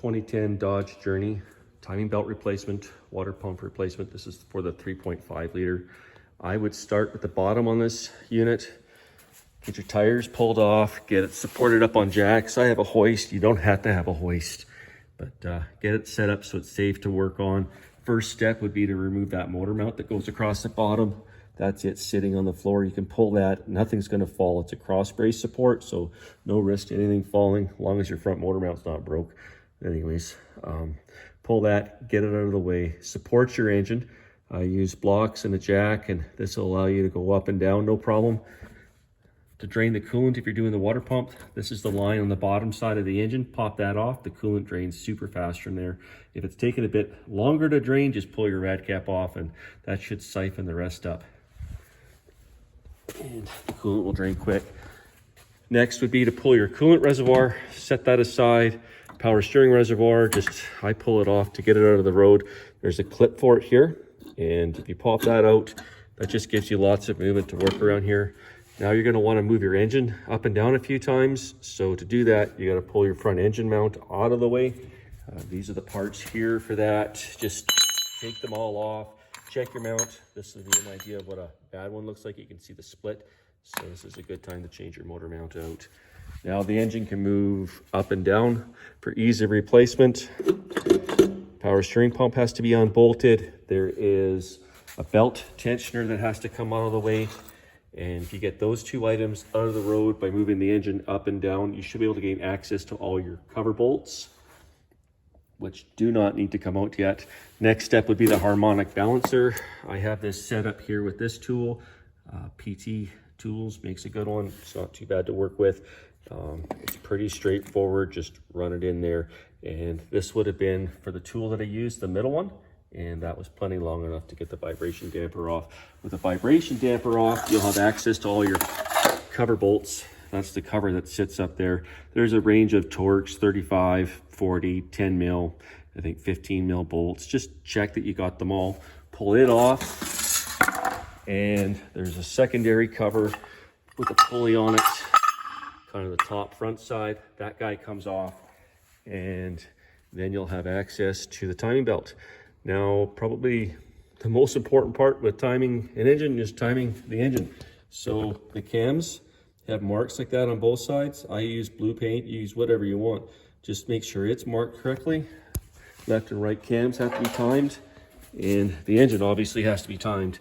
2010 Dodge Journey timing belt replacement, water pump replacement. This is for the 3.5 liter. I would start with the bottom on this unit. Get your tires pulled off, get it supported up on jacks. I have a hoist. You don't have to have a hoist, but get it set up so it's safe to work on. First step would be to remove that motor mount that goes across the bottom. That's it sitting on the floor. You can pull that, nothing's gonna fall. It's a cross brace support, so no risk to anything falling, as long as your front motor mount's not broke. Anyways, pull that, get it out of the way. Support your engine. I use blocks and a jack, and this will allow you to go up and down, no problem. To drain the coolant, if you're doing the water pump, this is the line on the bottom side of the engine. Pop that off, the coolant drains super fast from there. If it's taking a bit longer to drain, just pull your rad cap off and that should siphon the rest up. And the coolant will drain quick. Next would be to pull your coolant reservoir, set that aside. Power steering reservoir, I pull it off to get it out of the road. There's a clip for it here, and if you pop that out, that just gives you lots of movement to work around here. Now you're going to want to move your engine up and down a few times. So to do that, you got to pull your front engine mount out of the way. These are the parts here for that. Just take them all off. Check your mount. This will give you an idea of what a bad one looks like. You can see the split. So this is a good time to change your motor mount out. Now the engine can move up and down for ease of replacement. Power steering pump has to be unbolted. There is a belt tensioner that has to come out of the way. And if you get those two items out of the road by moving the engine up and down, you should be able to gain access to all your cover bolts, which do not need to come out yet. Next step would be the Harmonic Balancer. I have this set up here with this tool. PT Tools makes a good one. It's not too bad to work with. It's pretty straightforward. Just run it in there. And this would have been for the tool that I used, the middle one. And that was plenty long enough to get the vibration damper off. With the vibration damper off, you'll have access to all your cover bolts. That's the cover that sits up there. There's a range of torques, 35, 40, 10 mil, I think 15 mil bolts. Just check that you got them all. Pull it off, and there's a secondary cover with a pulley on it, kind of the top front side. That guy comes off, and then you'll have access to the timing belt. Now, probably the most important part with timing an engine is timing the engine. So the cams have marks like that on both sides. I use blue paint, you use whatever you want. Just make sure it's marked correctly. Left and right cams have to be timed, and the engine obviously has to be timed.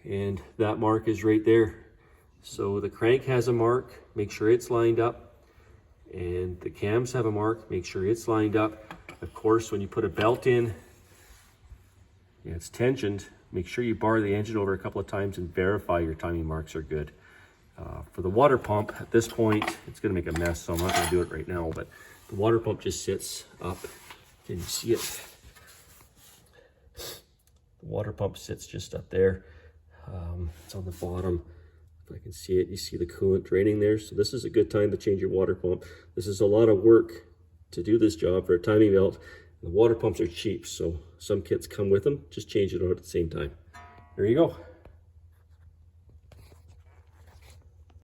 And that mark is right there. So the crank has a mark, make sure it's lined up. And the cams have a mark, make sure it's lined up. Of course, when you put a belt in, and it's tensioned, make sure you bar the engine over a couple of times and verify your timing marks are good. For the water pump, at this point, it's gonna make a mess, so I'm not gonna do it right now, but the water pump just sits up. Can you see it? The water pump sits just up there. It's on the bottom. If I can see it, you see the coolant draining there. So this is a good time to change your water pump. This is a lot of work to do this job for a timing belt. The water pumps are cheap, so some kits come with them. Just change it out at the same time. There you go.